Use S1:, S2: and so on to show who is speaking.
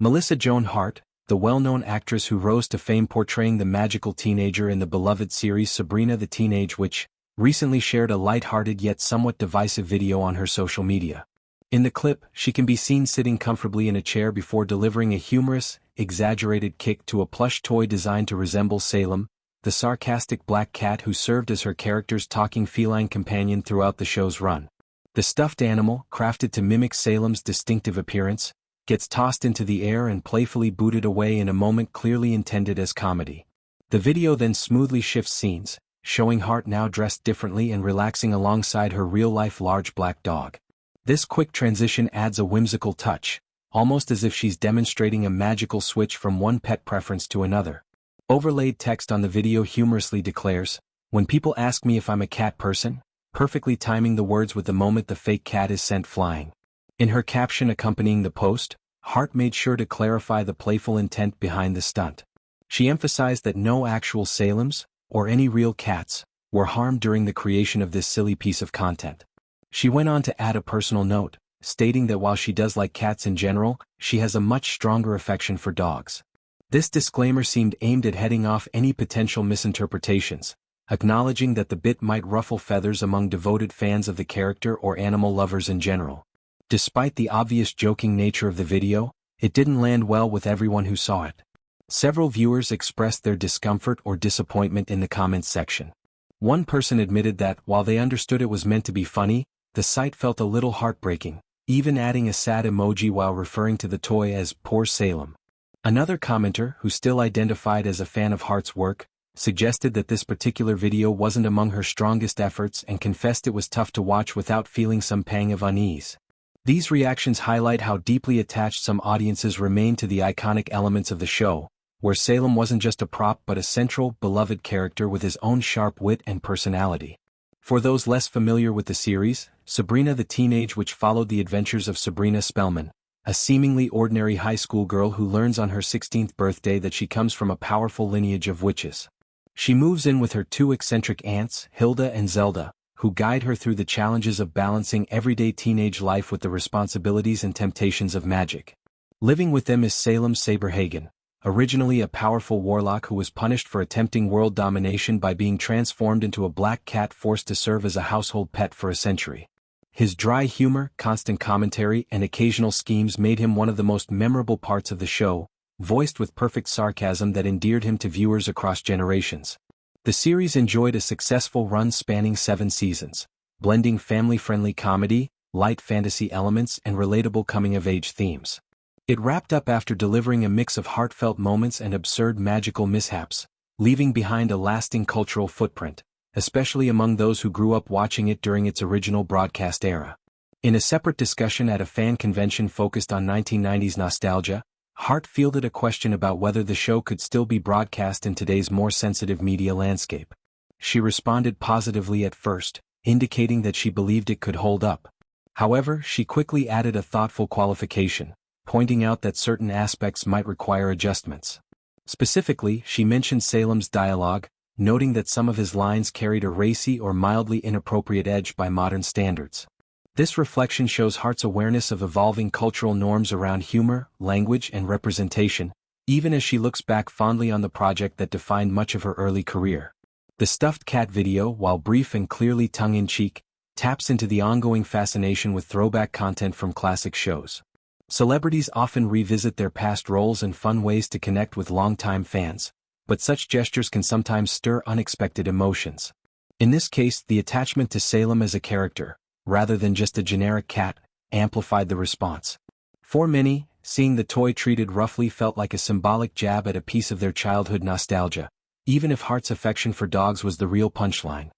S1: Joan Hart, the well-known actress who rose to fame portraying the magical teenager in the beloved series Sabrina the Teenage Witch, recently shared a light-hearted yet somewhat divisive video on her social media. In the clip, she can be seen sitting comfortably in a chair before delivering a humorous, exaggerated kick to a plush toy designed to resemble Salem, the sarcastic black cat who served as her character's talking feline companion throughout the show's run. The stuffed animal, crafted to mimic Salem's distinctive appearance, gets tossed into the air and playfully booted away in a moment clearly intended as comedy. The video then smoothly shifts scenes, showing Hart now dressed differently and relaxing alongside her real-life large black dog. This quick transition adds a whimsical touch, almost as if she's demonstrating a magical switch from one pet preference to another. Overlaid text on the video humorously declares, "When people ask me if I'm a cat person," perfectly timing the words with the moment the fake cat is sent flying. In her caption accompanying the post, Hart made sure to clarify the playful intent behind the stunt. She emphasized that no actual Salems, or any real cats, were harmed during the creation of this silly piece of content. She went on to add a personal note, stating that while she does like cats in general, she has a much stronger affection for dogs. This disclaimer seemed aimed at heading off any potential misinterpretations, acknowledging that the bit might ruffle feathers among devoted fans of the character or animal lovers in general. Despite the obvious joking nature of the video, it didn't land well with everyone who saw it. Several viewers expressed their discomfort or disappointment in the comments section. One person admitted that, while they understood it was meant to be funny, the sight felt a little heartbreaking, even adding a sad emoji while referring to the toy as "Poor Salem." Another commenter, who still identified as a fan of Hart's work, suggested that this particular video wasn't among her strongest efforts and confessed it was tough to watch without feeling some pang of unease. These reactions highlight how deeply attached some audiences remain to the iconic elements of the show, where Salem wasn't just a prop but a central, beloved character with his own sharp wit and personality. For those less familiar with the series, Sabrina the Teenage Witch followed the adventures of Sabrina Spellman, a seemingly ordinary high school girl who learns on her 16th birthday that she comes from a powerful lineage of witches. She moves in with her two eccentric aunts, Hilda and Zelda, who guide her through the challenges of balancing everyday teenage life with the responsibilities and temptations of magic. Living with them is Salem Saberhagen, originally a powerful warlock who was punished for attempting world domination by being transformed into a black cat forced to serve as a household pet for a century. His dry humor, constant commentary, and occasional schemes made him one of the most memorable parts of the show, voiced with perfect sarcasm that endeared him to viewers across generations. The series enjoyed a successful run spanning 7 seasons, blending family-friendly comedy, light fantasy elements, and relatable coming-of-age themes. It wrapped up after delivering a mix of heartfelt moments and absurd magical mishaps, leaving behind a lasting cultural footprint, especially among those who grew up watching it during its original broadcast era. In a separate discussion at a fan convention focused on 1990s nostalgia, Hart fielded a question about whether the show could still be broadcast in today's more sensitive media landscape. She responded positively at first, indicating that she believed it could hold up. However, she quickly added a thoughtful qualification, pointing out that certain aspects might require adjustments. Specifically, she mentioned Salem's dialogue, noting that some of his lines carried a racy or mildly inappropriate edge by modern standards. This reflection shows Hart's awareness of evolving cultural norms around humor, language, and representation, even as she looks back fondly on the project that defined much of her early career. The stuffed cat video, while brief and clearly tongue-in-cheek, taps into the ongoing fascination with throwback content from classic shows. Celebrities often revisit their past roles in fun ways to connect with longtime fans, but such gestures can sometimes stir unexpected emotions. In this case, the attachment to Salem as a character, rather than just a generic cat, amplified the response. For many, seeing the toy treated roughly felt like a symbolic jab at a piece of their childhood nostalgia, even if Hart's affection for dogs was the real punchline.